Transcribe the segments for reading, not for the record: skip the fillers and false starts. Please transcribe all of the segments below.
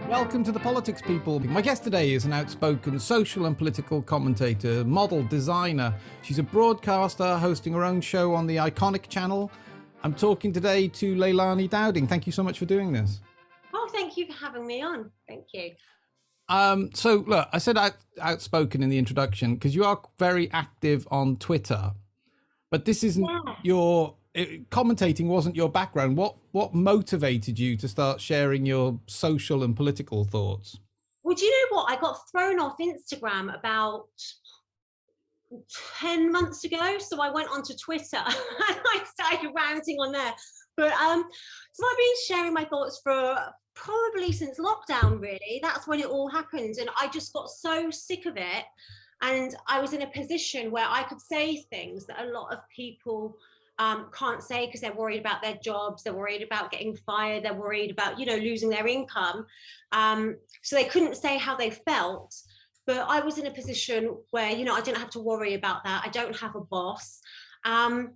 Welcome to The Politics People. My guest today is an outspoken social and political commentator, model, designer. She's a broadcaster hosting her own show on the Iconic channel. I'm talking today to Leilani Dowding. Thank you so much for doing this. Oh, thank you for having me on. Thank you. So look, I said outspoken in the introduction because you are very active on Twitter, but this isn't your commentating wasn't your background. What motivated you to start sharing your social and political thoughts? Well, do you know what? I got thrown off Instagram about 10 months ago. So I went onto Twitter and I started ranting on there. But so I've been sharing my thoughts for probably since lockdown, really. That's when it all happened. And I just got so sick of it. And I was in a position where I could say things that a lot of people can't say because they're worried about their jobs, they're worried about getting fired, they're worried about, losing their income. So they couldn't say how they felt. But I was in a position where, I didn't have to worry about that. I don't have a boss. And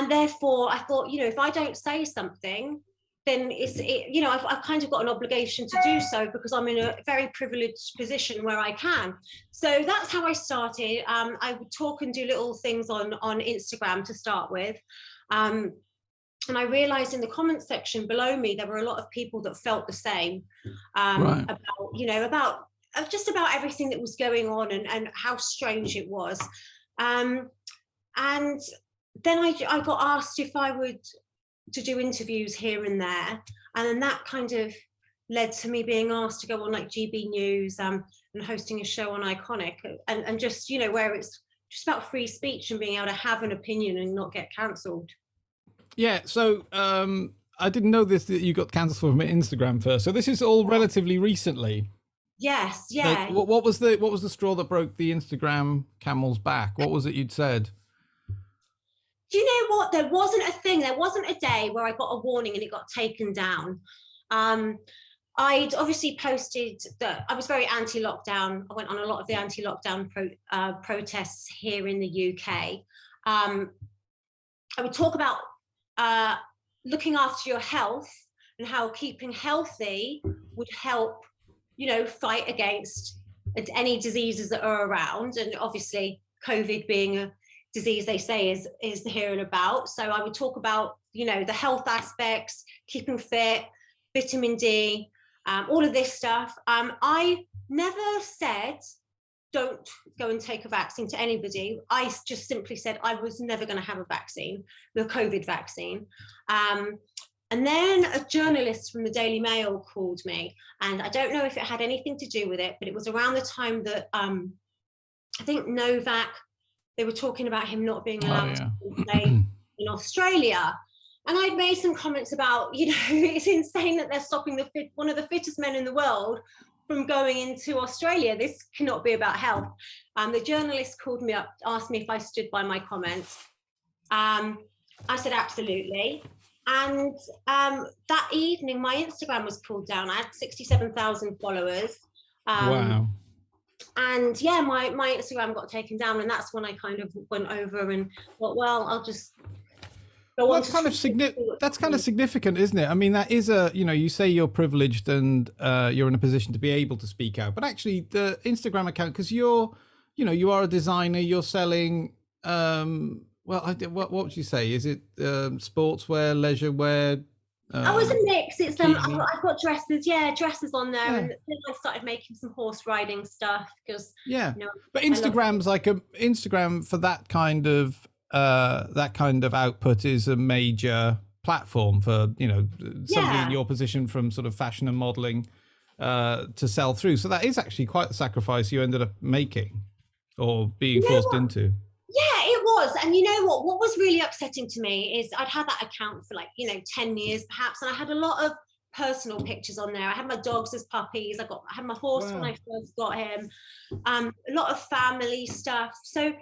therefore, I thought, if I don't say something, then I've kind of got an obligation to do so because I'm in a very privileged position where I can. So that's how I started. I would talk and do little things on Instagram to start with. And I realized in the comments section below me, there were a lot of people that felt the same about just about everything that was going on and how strange it was. And then I got asked if I would to do interviews here and there, and then that kind of led to me being asked to go on like GB News and hosting a show on Iconic, and just where it's just about free speech and being able to have an opinion and not get cancelled. Yeah, so I didn't know that you got cancelled from Instagram first. So this is all relatively recently. Yes, yeah. Like, what was the straw that broke the Instagram camel's back? What was it you'd said? Do you know what? There wasn't a thing. There wasn't a day where I got a warning and it got taken down. I'd obviously posted that I was very anti-lockdown. I went on a lot of the anti-lockdown protests here in the UK. I would talk about looking after your health and how keeping healthy would help, fight against any diseases that are around. And obviously COVID being a disease they say is here and about. So I would talk about, the health aspects, keeping fit, vitamin D, all of this stuff. I never said, don't go and take a vaccine to anybody. I just simply said I was never going to have a vaccine, the COVID vaccine. And then a journalist from the Daily Mail called me, and I don't know if it had anything to do with it, but it was around the time that I think Novak, they were talking about him not being allowed to play in Australia. And I'd made some comments about, it's insane that they're stopping one of the fittest men in the world from going into Australia. This cannot be about health. The journalist called me up, asked me if I stood by my comments. I said, absolutely. And that evening, my Instagram was pulled down. I had 67,000 followers. Wow. And yeah, my Instagram got taken down, and that's when I kind of went over and thought, well, I'll just go on. That's kind of significant, isn't it? I mean, that is you say you're privileged and you're in a position to be able to speak out, but actually the Instagram account, because you are a designer, you're selling, what would you say? Is it sportswear, leisure wear? I was a mix. It's I've got dresses on there, and then I started making some horse riding stuff because But Instagram's Instagram for that kind of output is a major platform for somebody in your position from sort of fashion and modeling to sell through. So that is actually quite the sacrifice you ended up making or being forced into. Yeah, it was. And you know what was really upsetting to me is I'd had that account for 10 years perhaps, and I had a lot of personal pictures on there. I had my dogs as puppies, I had my horse when I first got him, a lot of family stuff. So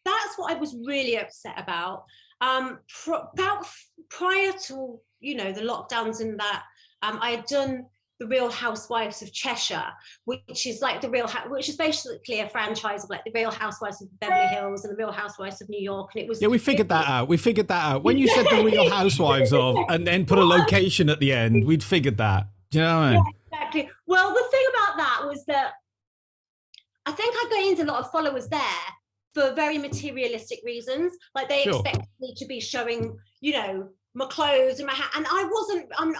that's what I was really upset about. Prior to the lockdowns and that, I had done the Real Housewives of Cheshire, which is like which is basically a franchise of like the Real Housewives of Beverly Hills and the Real Housewives of New York. And it was we figured that out. When you said the Real Housewives of, and then put a location at the end, we'd figured that. Do you know what I mean? Yeah, exactly. Well, the thing about that was that I think I gained a lot of followers there for very materialistic reasons. Like they expect me to be showing, you know, my clothes and my hat, and I wasn't. I'm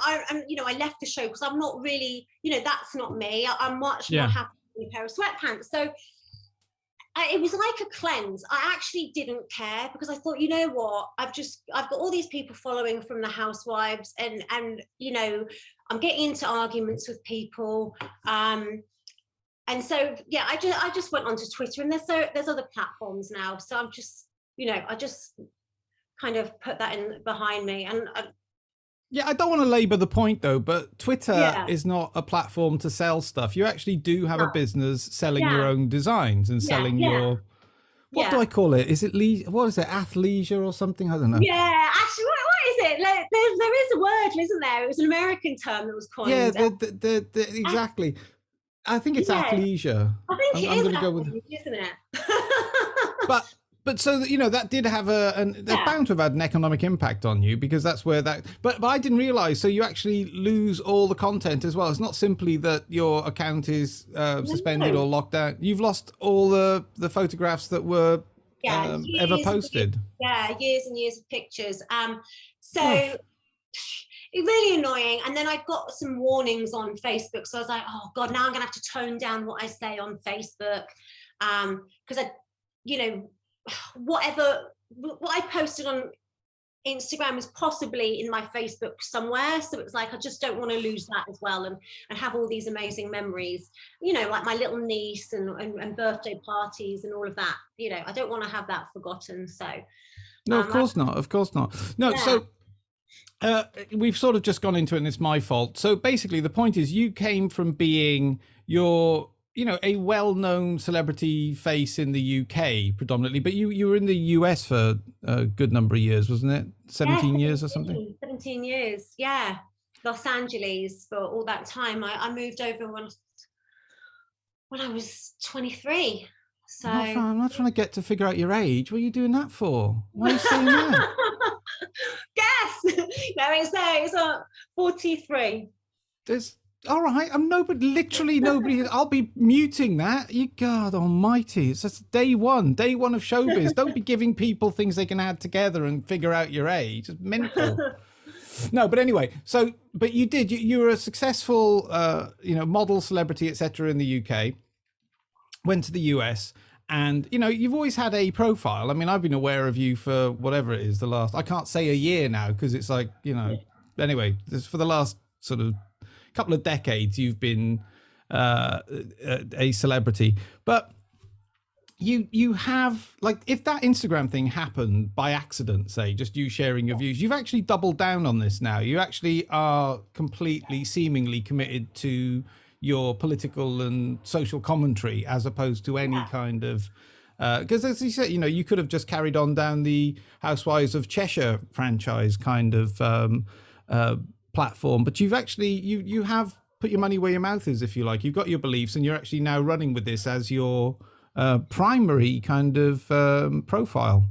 you know, I left the show because I'm not really, you know, that's not me. I'm much more happy with a pair of sweatpants. So it was like a cleanse. I actually didn't care because I thought, you know what, I've got all these people following from the housewives, and you know, I'm getting into arguments with people. And so, yeah, I just went onto Twitter, and there's other platforms now. So I'm just, you know, I just kind of put that in behind me. And yeah, I don't want to labor the point though, but Twitter is not a platform to sell stuff. You actually do have a business selling your own designs and selling your, what do I call it? Is it what is it? Athleisure or something? I don't know. Yeah, actually, what is it? Like, there is a word, isn't there? It was an American term that was coined. Yeah, exactly. I think it's athleisure. I think it is athleisure, isn't it? But so that, you know, that did have they're bound to have had an economic impact on you, because that's where that. But I didn't realize. So you actually lose all the content as well. It's not simply that your account is suspended or locked down. You've lost all the photographs that were ever posted. Years and years of pictures. So. It's really annoying. And then I got some warnings on Facebook. So I was like, oh God, now I'm gonna have to tone down what I say on Facebook. Because I, you know, what I posted on Instagram was possibly in my Facebook somewhere. So it was like, I just don't want to lose that as well, and have all these amazing memories, you know, like my little niece and birthday parties and all of that. You know, I don't want to have that forgotten. So no, of course not. Of course not. No, so we've sort of just gone into it, and it's my fault. So basically the point is, you came from being a well-known celebrity face in the UK predominantly, but you were in the US for a good number of years, wasn't it? 17 years or something? 17 years, yeah. Los Angeles for all that time. I moved over when I was 23. So I'm not trying to get to figure out your age. What are you doing that for? Why are you saying that? Guess. No, it's 43. All right. Literally nobody. I'll be muting that. You God Almighty! It's just day one of showbiz. Don't be giving people things they can add together and figure out your age. It's mental. No, but anyway. So, but you did. You were a successful, model, celebrity, etc. in the UK. Went to the US. And, you know, you've always had a profile. I mean, I've been aware of you for whatever it is, I can't say a year now, because it's like, you know, anyway, for the last sort of couple of decades, you've been a celebrity. But you have, like, if that Instagram thing happened by accident, say, just you sharing your views, you've actually doubled down on this now. You actually are completely, seemingly committed to your political and social commentary, as opposed to any kind of because as you said, you know, you could have just carried on down the Housewives of Cheshire franchise kind of platform, but you've actually you have put your money where your mouth is, if you like. You've got your beliefs, and you're actually now running with this as your primary kind of profile.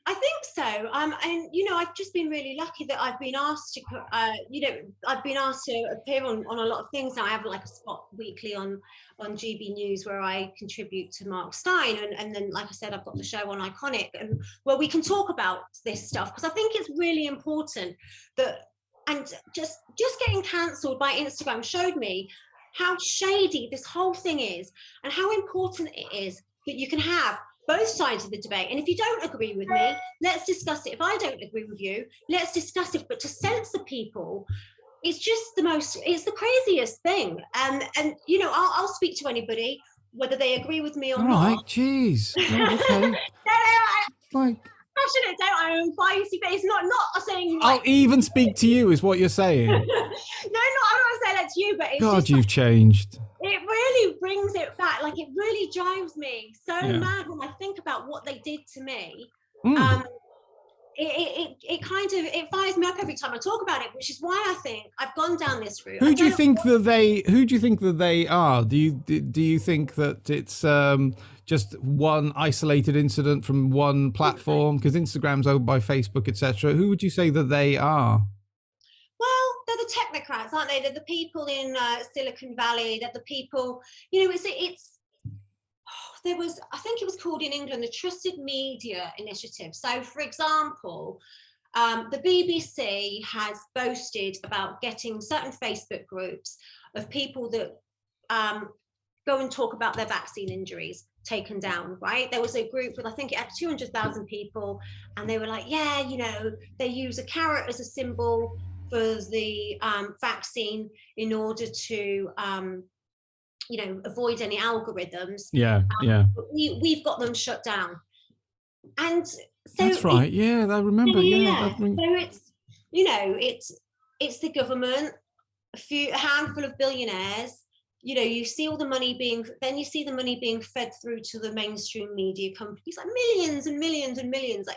I think so. And you know, I've just been really lucky that I've been asked to, I've been asked to appear on a lot of things now. I have like a spot weekly on GB News where I contribute to Mark Stein, and then, like I said, I've got the show on Iconic, and where we can talk about this stuff, because I think it's really important that. And just getting cancelled by Instagram showed me how shady this whole thing is, and how important it is that you can have both sides of the debate. And if you don't agree with me, let's discuss it. If I don't agree with you, let's discuss it. But to censor people, it's just it's the craziest thing. And you know, I'll speak to anybody, whether they agree with me or not. All right, jeez. Okay. Like, passionate, don't I? I'm feisty, but it's not saying. Like, I'll even speak to you, is what you're saying. No, I'm not saying that to you, but it's God, just, you've changed. It really brings it back. Like, it really drives me so mad when I think about what they did to me. It kind of fires me up every time I talk about it, which is why I think I've gone down this route. Who do you think that they are? Do you think that it's just one isolated incident from one platform? Because Instagram's owned by Facebook, etc. Who would you say that they are? Well, they're the the technocrats, aren't they? They're the people in Silicon Valley. They're the people, you know, there was, I think it was called in England, the Trusted Media Initiative. So, for example, the BBC has boasted about getting certain Facebook groups of people that go and talk about their vaccine injuries taken down, right? There was a group with, I think it had 200,000 people, and they were like, yeah, you know, they use a carrot as a symbol for the vaccine in order to, you know, avoid any algorithms. We've got them shut down. And so that's right. Yeah, I remember. Yeah. So it's, you know, it's the government, a handful of billionaires. You know, you see all the money being fed through to the mainstream media companies, like millions and millions and millions, like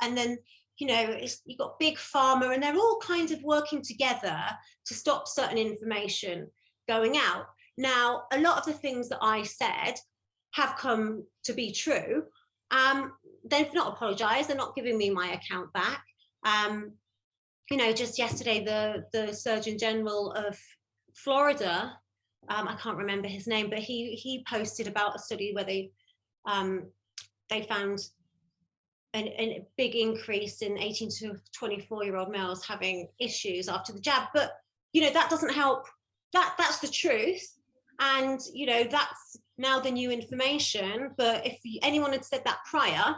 and then, you know, you've got big pharma, and they're all kind of working together to stop certain information going out. Now, a lot of the things that I said have come to be true. They've not apologized. They're not giving me my account back. You know, just yesterday, the Surgeon General of Florida, I can't remember his name, but he posted about a study where they found a big increase in 18 to 24-year-old males having issues after the jab. But, you know, that doesn't help. That's the truth. And, you know, that's now the new information. But if anyone had said that prior,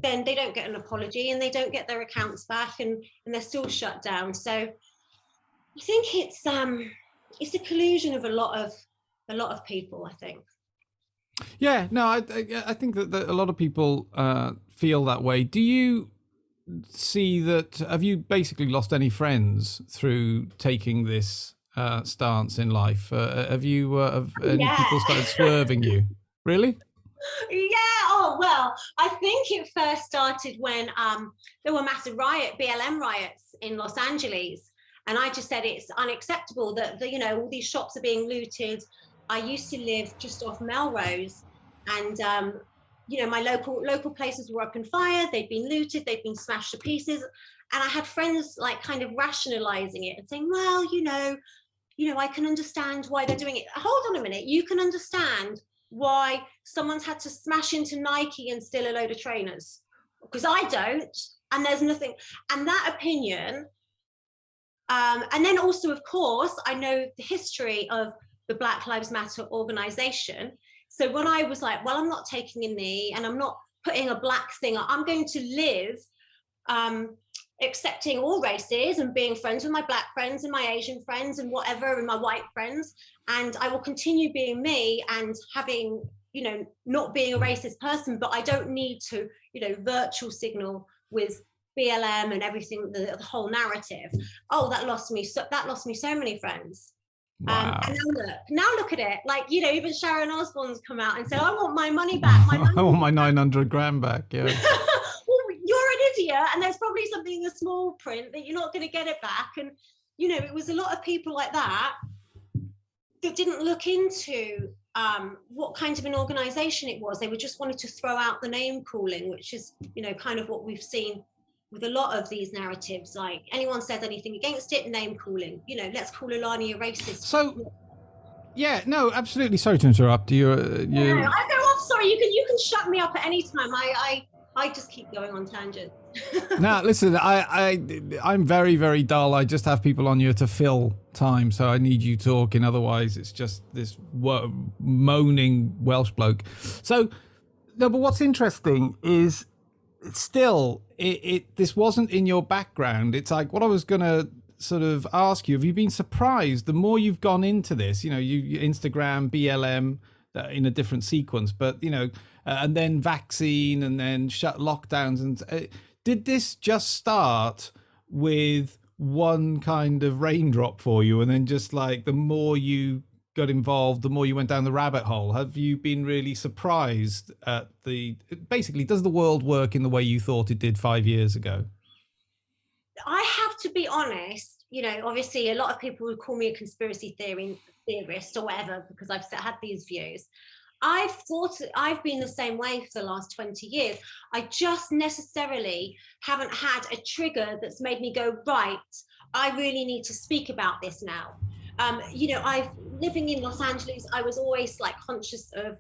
then they don't get an apology and they don't get their accounts back, and they're still shut down. So I think it's a collusion of a lot of people, I think. Yeah, no, I think that a lot of people feel that way. Do you see that? Have you basically lost any friends through taking this stance in life? Have any people started swerving you? Really? Yeah. Oh, well, I think it first started when there were massive BLM riots in Los Angeles. And I just said it's unacceptable that you know, all these shops are being looted. I used to live just off Melrose, and you know, my local places were up in fire. They'd been looted. They'd been smashed to pieces. And I had friends like kind of rationalizing it and saying, well, you know, I can understand why they're doing it. Hold on a minute. You can understand why someone's had to smash into Nike and steal a load of trainers, because I don't. And there's nothing. And that opinion. And then also, of course, I know the history of the Black Lives Matter organization. So when I was like, well, I'm not taking a knee and I'm not putting a black thing, I'm going to live accepting all races and being friends with my black friends and my Asian friends and whatever, and my white friends. And I will continue being me and having, you know, not being a racist person, but I don't need to, you know, virtual signal with BLM and everything, the whole narrative. Oh, that lost me so many friends. Wow. And now look at it. Like, you know, even Sharon Osbourne's come out and said, I want my money back. I want my 900 grand back. Yeah. Well, you're an idiot, and there's probably something in the small print that you're not going to get it back. And, you know, it was a lot of people like that didn't look into what kind of an organization it was. They were just wanted to throw out the name calling, which is, you know, kind of what we've seen with a lot of these narratives. Like, anyone says anything against it, name calling. You know, let's call Leilani a racist. So, yeah, no, absolutely. Sorry to interrupt you. No, I go off. Sorry, you can shut me up at any time. I just keep going on tangents. Now, listen, I'm very, very dull. I just have people on here to fill time, so I need you talking. Otherwise, it's just this moaning Welsh bloke. So, no, but what's interesting is still, this wasn't in your background. It's like what I was going to sort of ask you. Have you been surprised the more you've gone into this? You know, you Instagram, BLM in a different sequence, but, you know, and then vaccine and then shut lockdowns. And did this just start with one kind of raindrop for you? And then just like the more you got involved, the more you went down the rabbit hole? Have you been really surprised at basically, does the world work in the way you thought it did 5 years ago? I have to be honest, you know, obviously a lot of people would call me a conspiracy theorist or whatever, because I've had these views. I've been the same way for the last 20 years. I just necessarily haven't had a trigger that's made me go, right, I really need to speak about this now. I've living in Los Angeles, I was always like conscious of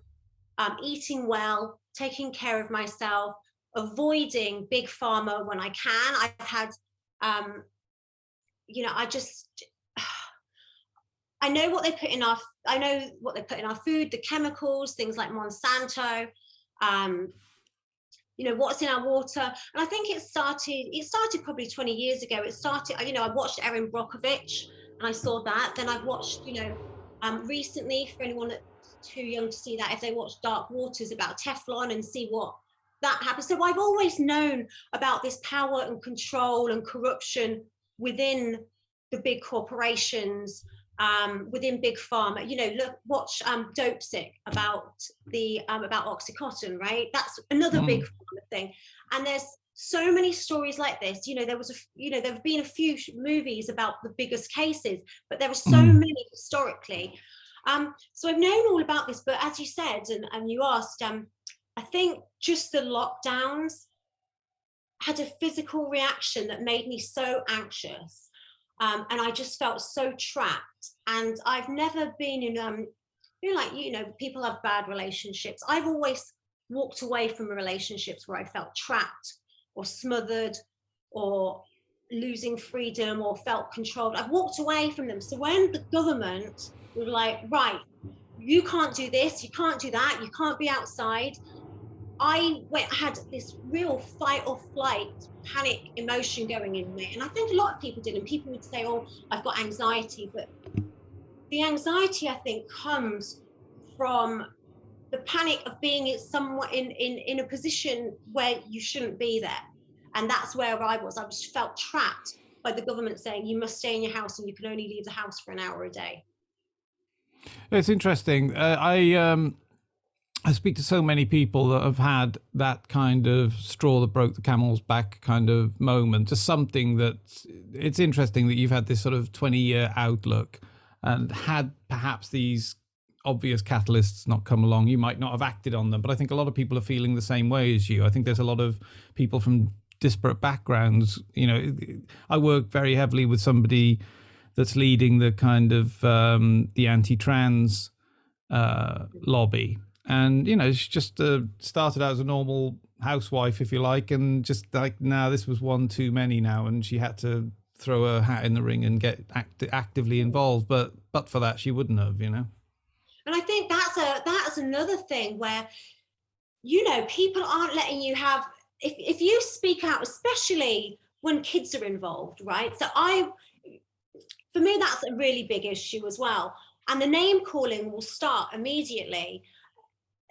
eating well, taking care of myself, avoiding big pharma when I can. I've had, I just, I know what they put in our food, the chemicals, things like Monsanto, what's in our water. And I think it started probably 20 years ago. I watched Erin Brockovich and I saw that. Then I've watched, recently, for anyone that's too young to see that, if they watch Dark Waters about Teflon and see what that happens. So I've always known about this power and control and corruption within the big corporations, within big pharma. Watch Dope Sick about Oxycontin, right? That's another big pharma thing. And there's so many stories like this. There have been a few movies about the biggest cases, but there are so many historically. So I've known all about this, but as you said, and you asked, I think just the lockdowns had a physical reaction that made me so anxious. And I just felt so trapped. And I've never been in, people have bad relationships. I've always walked away from relationships where I felt trapped or smothered or losing freedom or felt controlled. I've walked away from them. So when the government were like, right, you can't do this, you can't do that, you can't be outside, I had this real fight or flight panic emotion going in me. And I think a lot of people did. And people would say, oh, I've got anxiety. But the anxiety, I think, comes from the panic of being somewhat in a position where you shouldn't be there. And that's where I was. I just felt trapped by the government saying you must stay in your house and you can only leave the house for an hour a day. It's interesting. I speak to so many people that have had that kind of straw that broke the camel's back kind of moment. Just something that it's interesting that you've had this sort of 20-year outlook, and had perhaps these obvious catalysts not come along, you might not have acted on them. But I think a lot of people are feeling the same way as you. I think there's a lot of people from disparate backgrounds. I work very heavily with somebody that's leading the kind of the anti-trans lobby. And, she just started out as a normal housewife, if you like, and just like, now this was one too many now. And she had to throw her hat in the ring and get actively involved. But for that, she wouldn't have, And I think that's another thing where, people aren't letting you have, if you speak out, especially when kids are involved, right? So for me, that's a really big issue as well. And the name calling will start immediately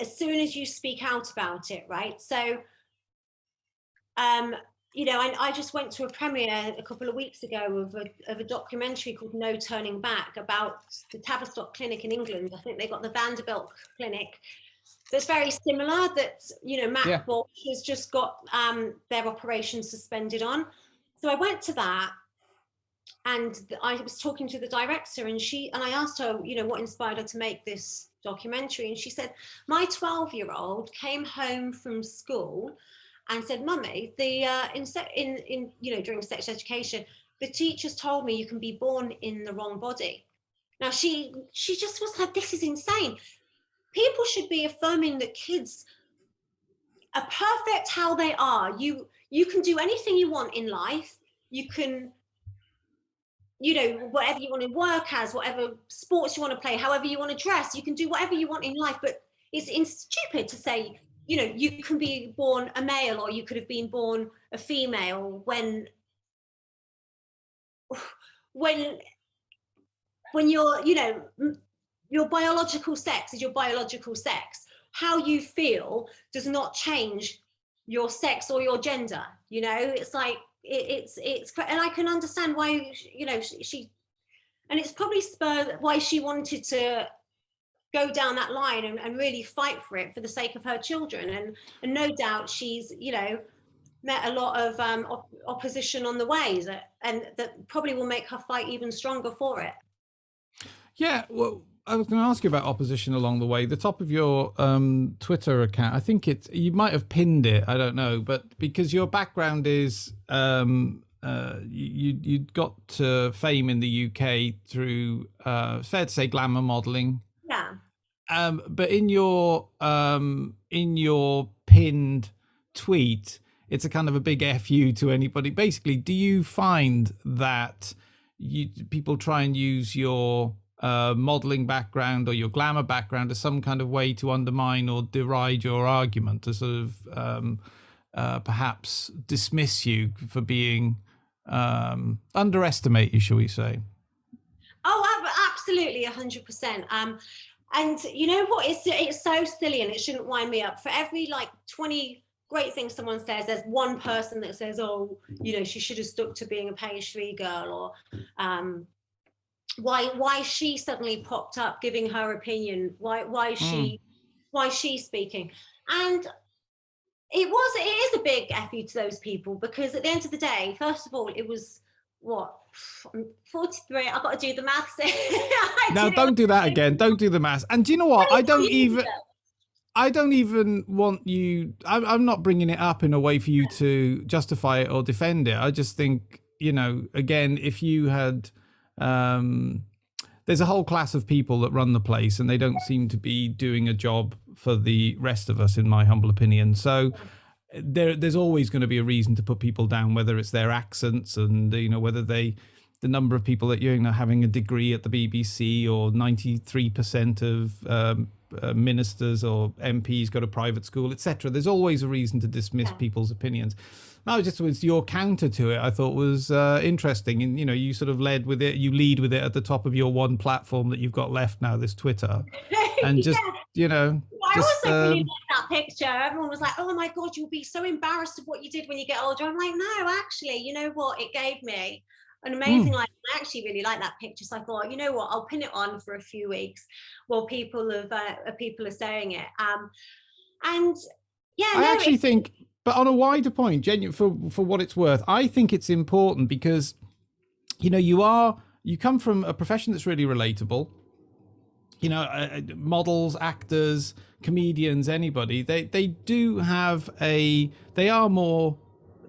as soon as you speak out about it, right? So, I just went to a premiere a couple of weeks ago of a documentary called No Turning Back about the Tavistock Clinic in England. I think they got the Vanderbilt Clinic. That's very similar, that, Matt Walsh has just got their operation suspended on. So I went to that, and I was talking to the director, and I asked her, what inspired her to make this documentary, and she said, my 12-year-old came home from school and said, Mummy, during sex education, the teachers told me you can be born in the wrong body. Now she just was like, this is insane. People should be affirming that kids are perfect how they are. You can do anything you want in life. You can, whatever you want to work as, whatever sports you want to play, however you want to dress, you can do whatever you want in life. But it's stupid to say, you can be born a male or you could have been born a female when you're, your biological sex is your biological sex. How you feel does not change your sex or your gender. It's like, it's and I can understand why, she and it's probably spurred why she wanted to go down that line and really fight for it for the sake of her children. And no doubt she's, met a lot of opposition on the way, and that probably will make her fight even stronger for it. Yeah, well, I was going to ask you about opposition along the way. The top of your Twitter account, I think you might have pinned it, I don't know, but because your background is you got fame in the UK through fair to say glamour modeling. Yeah. But in your pinned tweet, it's a kind of a big FU to anybody. Basically, do you find that people try and use your modeling background or your glamour background as some kind of way to undermine or deride your argument, to sort of perhaps dismiss you for being underestimate you, shall we say? Oh, absolutely, 100%. And you know what? It's so silly, and it shouldn't wind me up. For every like 20 great things someone says, there's one person that says, "Oh, you know, she should have stuck to being a page 3 girl," or why she suddenly popped up giving her opinion. Why she's speaking, and it is a big F you to those people, because at the end of the day, first of all, it was what, I'm 43. I've got to do the maths. No, don't do that again. Don't do the maths. And do you know what? I don't even want you. I'm not bringing it up in a way for you to justify it or defend it. I just think, you know, again, if you had, there's a whole class of people that run the place, and they don't seem to be doing a job for the rest of us, in my humble opinion. So there's always going to be a reason to put people down, whether it's their accents and, you know, whether the number of people that, you know, having a degree at the BBC, or 93% of ministers or MPs go to private school, etc. There's always a reason to dismiss people's opinions. No, just was your counter to it, I thought was interesting. And, you know, you sort of led with it, you lead with it at the top of your one platform that you've got left now, this Twitter. And just, you know. I also really liked that picture. Everyone was like, "Oh my God, you'll be so embarrassed of what you did when you get older." I'm like, no, actually, you know what? It gave me an amazing life. I actually really like that picture. So I thought, you know what? I'll pin it on for a few weeks while people are saying it. And yeah, I actually think, but on a wider point, genuine for what it's worth, I think it's important because, you know, you come from a profession that's really relatable. You know, models, actors, comedians, anybody, they do have they are more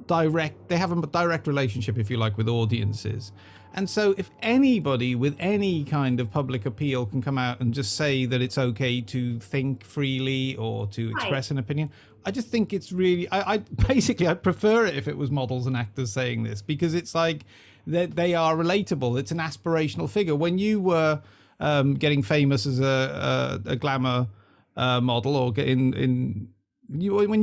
direct, they have a direct relationship, if you like, with audiences. And so if anybody with any kind of public appeal can come out and just say that it's okay to think freely or to express an opinion, I just think it's really, I basically, I'd prefer it if it was models and actors saying this, because it's like they are relatable. It's an aspirational figure. When you were getting famous as a glamour model, or when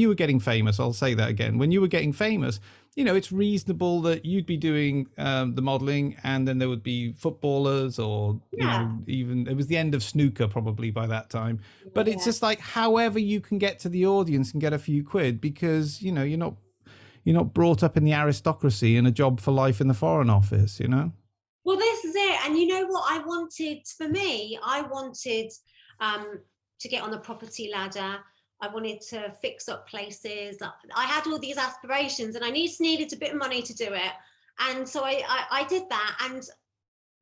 you were getting famous, I'll say that again, when you were getting famous, you know, it's reasonable that you'd be doing the modeling, and then there would be footballers, or you know, even it was the end of snooker probably by that time. But it's just like, however you can get to the audience and get a few quid, because, you know, you're not brought up in the aristocracy and a job for life in the Foreign Office, you know. Well, this is it. And you know what I wanted? For me, I wanted to get on the property ladder. I wanted to fix up places. I had all these aspirations, and I needed a bit of money to do it. And so I did that. And,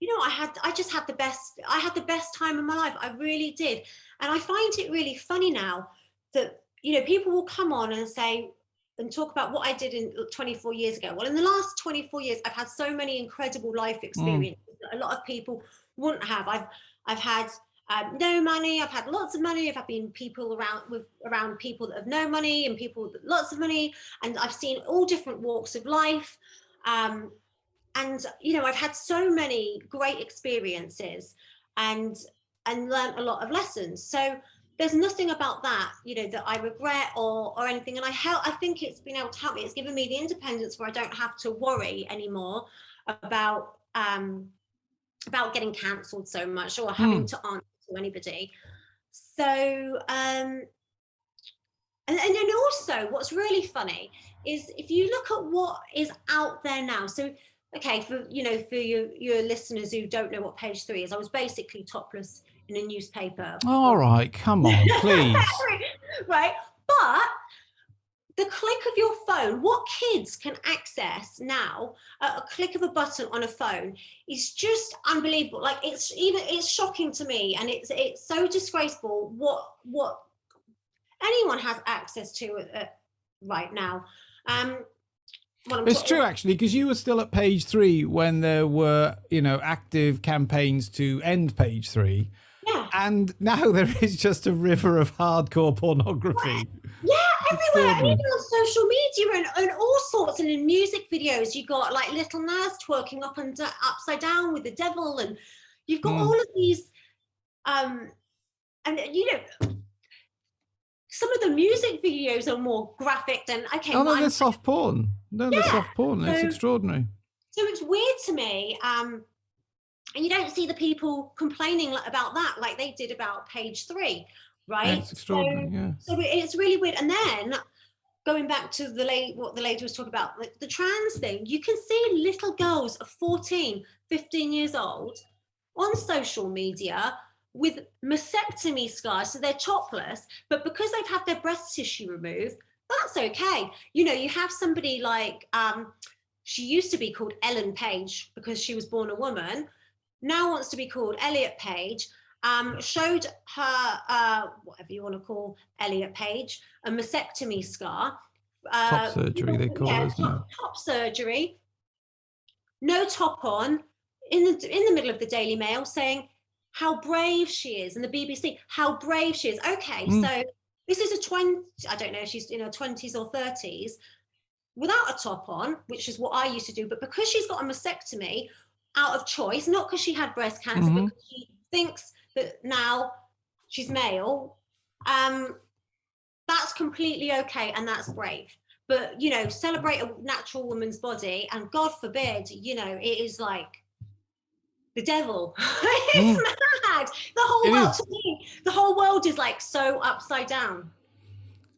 you know, I just had the best time of my life. I really did. And I find it really funny now that, you know, people will come on and say, and talk about what I did in 24 years ago. Well, in the last 24 years, I've had so many incredible life experiences that a lot of people wouldn't have. I've had no money. I've had lots of money. I've been around people that have no money and people with lots of money, and I've seen all different walks of life. And you know, I've had so many great experiences and learned a lot of lessons. So there's nothing about that, you know, that I regret or anything. And I think it's been able to help me. It's given me the independence where I don't have to worry anymore about getting cancelled so much, or having to answer to anybody. So and then also what's really funny is if you look at what is out there now. So okay, for your listeners who don't know what page 3 is, I was basically topless in a newspaper. All right, come on, please. Right, but the click of your phone, what kids can access now, a click of a button on a phone, is just unbelievable. Like, it's shocking to me, and it's so disgraceful what anyone has access to right now. It's true, actually, because you were still at page 3 when there were, active campaigns to end page 3. Yeah. And now there is just a river of hardcore pornography. Yeah, everywhere. And even on social media and all sorts. And in music videos, you got like little Nas twerking up and upside down with the devil. And you've got all of these, and some of the music videos are more graphic than, okay. Oh, no, they're soft porn. No, they're soft porn. It's extraordinary. So it's weird to me. And you don't see the people complaining about that like they did about page 3, right? Yeah, it's extraordinary, So it's really weird. And then going back to what the lady was talking about, like the trans thing, you can see little girls of 14, 15 years old on social media with mastectomy scars, so they're topless, but because they've had their breast tissue removed, that's okay. You have somebody like, she used to be called Ellen Page because she was born a woman, now wants to be called Elliot Page, showed her, whatever you want to call Elliot Page, a mastectomy scar. Top surgery, they call it, isn't it? Top surgery, no top on, in the middle of the Daily Mail saying how brave she is, and the BBC, how brave she is. Okay, so this is I don't know if she's in her 20s or 30s, without a top on, which is what I used to do, but because she's got a mastectomy, out of choice, not because she had breast cancer, because she thinks that now she's male, that's completely okay and that's brave. But, celebrate a natural woman's body, and God forbid, it is like the devil. It's mad. The whole world is like so upside down.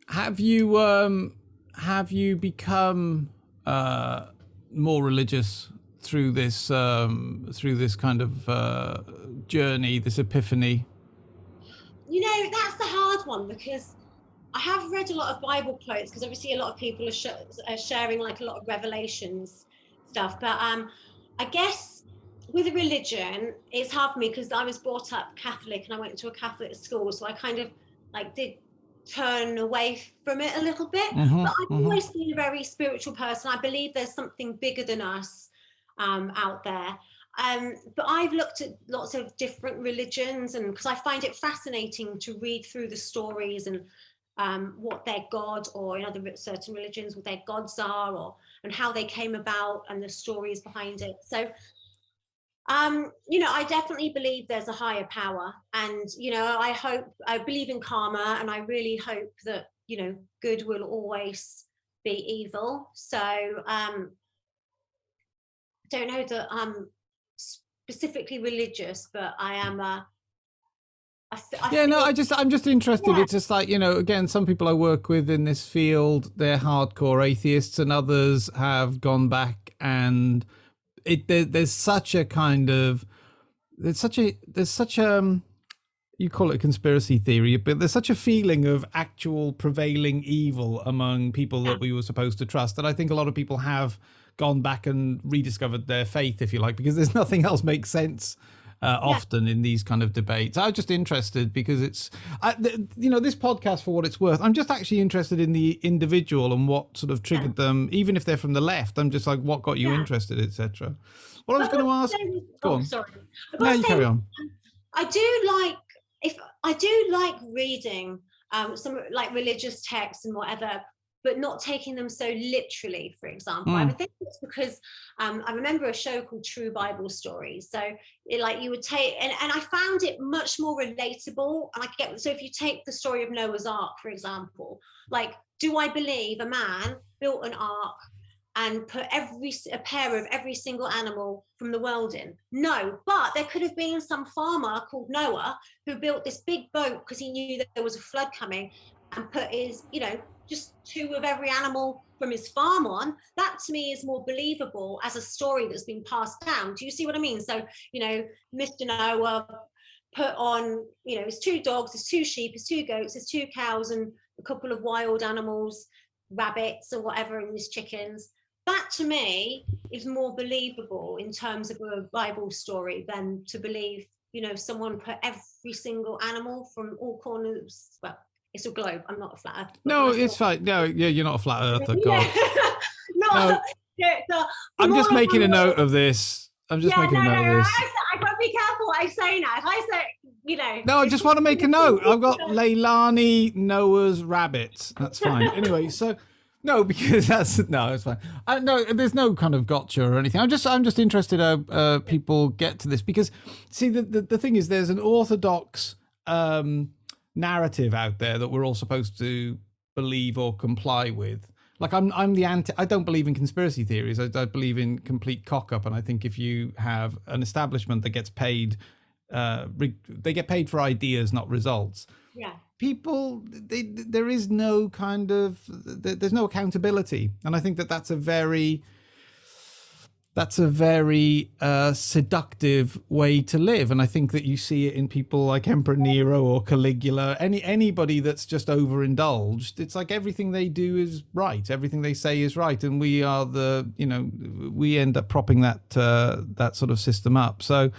Have you become more religious through this kind of journey, this epiphany? That's the hard one, because I have read a lot of Bible quotes, because obviously a lot of people are sharing like a lot of Revelations stuff, but I guess with a religion it's hard for me because I was brought up Catholic and I went to a Catholic school, so I kind of like did turn away from it a little bit. But I've always been a very spiritual person. I believe there's something bigger than us out there. But I've looked at lots of different religions, and because I find it fascinating to read through the stories and what their God, or in other certain religions, what their gods are, and how they came about and the stories behind it. So I definitely believe there's a higher power, and I believe in karma, and I really hope that good will always be evil. So I don't know that I'm specifically religious, but I am I'm just interested. Yeah. It's just like, again, some people I work with in this field, they're hardcore atheists, and others have gone back, and there's such a you call it a conspiracy theory, but there's such a feeling of actual prevailing evil among people that we were supposed to trust, that I think a lot of people have gone back and rediscovered their faith, if you like, because there's nothing else makes sense often in these kind of debates. I was just interested because it's, this podcast, for what it's worth, I'm just actually interested in the individual and what sort of triggered them, even if they're from the left. I'm just like, what got you interested, etc. What I was going to ask. Go on. Sorry. No, you carry on. I do like reading some like religious texts and whatever, but not taking them so literally, for example. I would think it's because I remember a show called True Bible Stories. So you would take, and I found it much more relatable. And so if you take the story of Noah's Ark, for example, like, do I believe a man built an ark and put a pair of every single animal from the world in? No, but there could have been some farmer called Noah who built this big boat because he knew that there was a flood coming, and put his, just 2 of every animal from his farm on. That to me is more believable as a story that's been passed down. Do you see what I mean? So, Mr. Noah put on, his 2 dogs, his 2 sheep, his 2 goats, his 2 cows, and a couple of wild animals, rabbits or whatever, and his chickens. That to me is more believable in terms of a Bible story than to believe, someone put every single animal from all corners, well, It's a globe. I'm not a flat earther. No, it's fine. No, yeah, you're not a flat earther. God. No. I'm just making a note of this. I'm just making a note of this. I've got to be careful what I say now. If I say, No, I just want to make a note. I've got Leilani Noah's rabbits. That's fine. Anyway, so no, because it's fine. No, there's no kind of gotcha or anything. I'm just interested how people get to this, because see, the thing is, there's an orthodox narrative out there that we're all supposed to believe or comply with. Like I'm the anti. I don't believe in conspiracy theories. I believe in complete cock up, and I think if you have an establishment that gets paid, they get paid for ideas, not results. Yeah. People, there is no kind of, there's no accountability, and I think that's a very seductive way to live. And I think that you see it in people like Emperor Nero or Caligula, anybody that's just overindulged. It's like everything they do is right, everything they say is right, and we are we end up propping that sort of system up. So,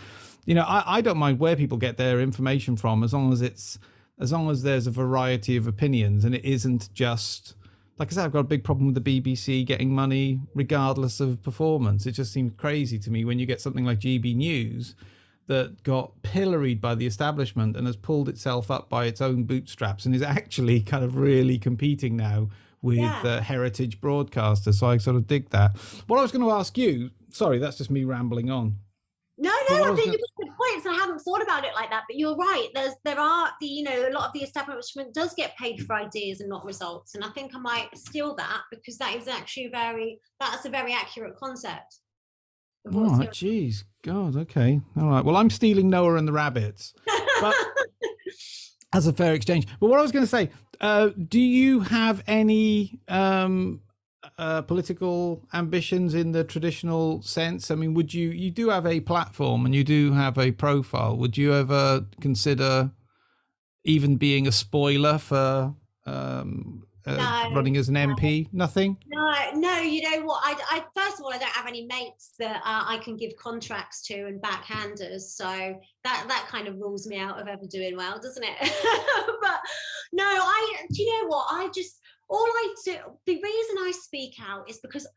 I don't mind where people get their information from, as long as there's a variety of opinions, and it isn't just, like I said, I've got a big problem with the BBC getting money regardless of performance. It just seems crazy to me when you get something like GB News that got pilloried by the establishment and has pulled itself up by its own bootstraps and is actually kind of really competing now with heritage broadcasters. So I sort of dig that. What I was going to ask you, sorry, that's just me rambling on. No, I think it's a good point. So I haven't thought about it like that, but you're right. There are a lot of the establishment does get paid for ideas and not results, and I think I might steal that, because that is actually that's a very accurate concept. Oh, geez, God, okay, all right. Well, I'm stealing Noah and the rabbits, but as a fair exchange. But what I was going to say, do you have any political ambitions in the traditional sense? I mean, would you do have a platform and you do have a profile? Would you ever consider even being a spoiler for running as an MP? Nothing? No, you know what? I first of all, I don't have any mates that I can give contracts to and backhanders, so that kind of rules me out of ever doing well, doesn't it? But no, do you know what? The reason I speak out is because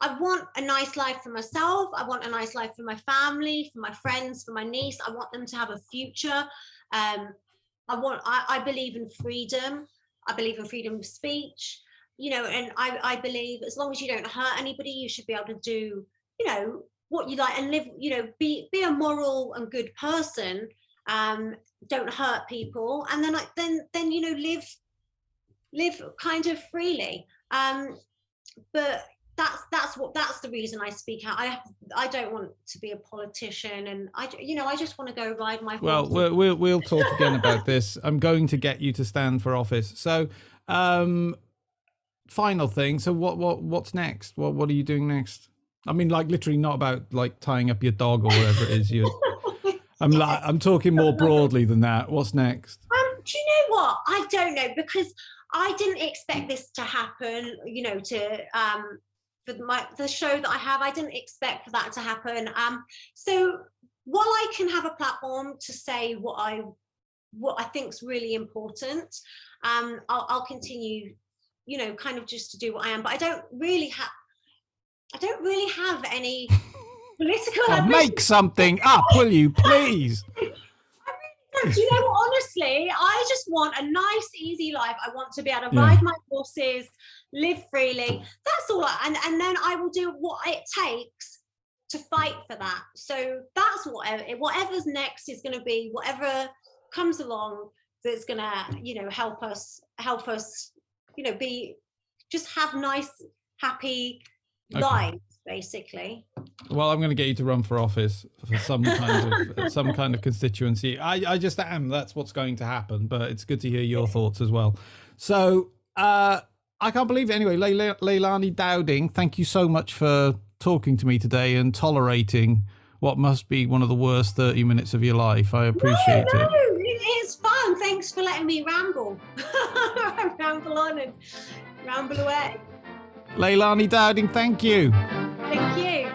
I want a nice life for myself. I want a nice life for my family, for my friends, for my niece. I want them to have a future. I believe in freedom. I believe in freedom of speech, and I believe as long as you don't hurt anybody, you should be able to do, what you like and live, be a moral and good person. Don't hurt people, and then live kind of freely. But that's the reason I speak out. I don't want to be a politician, and I just want to go ride my horse. Well, we'll talk again about this. I'm going to get you to stand for office. So, final thing. So what's next? What are you doing next? I mean, like literally not about like tying up your dog or whatever it is. I'm talking more broadly than that. What's next? Do you know what? I don't know, because I didn't expect this to happen, for the show that I have. I didn't expect for that to happen. So while I can have a platform to say what I think is really important, I'll continue, kind of just to do what I am. But I don't really have any political. Make something up, will you, please? Do you know what? Honestly, I just want a nice, easy life. I want to be able to ride my horses, live freely. That's all. And then I will do what it takes to fight for that. So that's whatever's next is going to be, whatever comes along that's going to, help us, just have nice, happy lives, basically. Well, I'm going to get you to run for office for some kind of constituency. I just am. That's what's going to happen. But it's good to hear your thoughts as well. So I can't believe it. Anyway, Leilani Dowding, thank you so much for talking to me today and tolerating what must be one of the worst 30 minutes of your life. I appreciate it. It's fun. Thanks for letting me ramble. Ramble on and ramble away. Leilani Dowding, thank you. Thank you.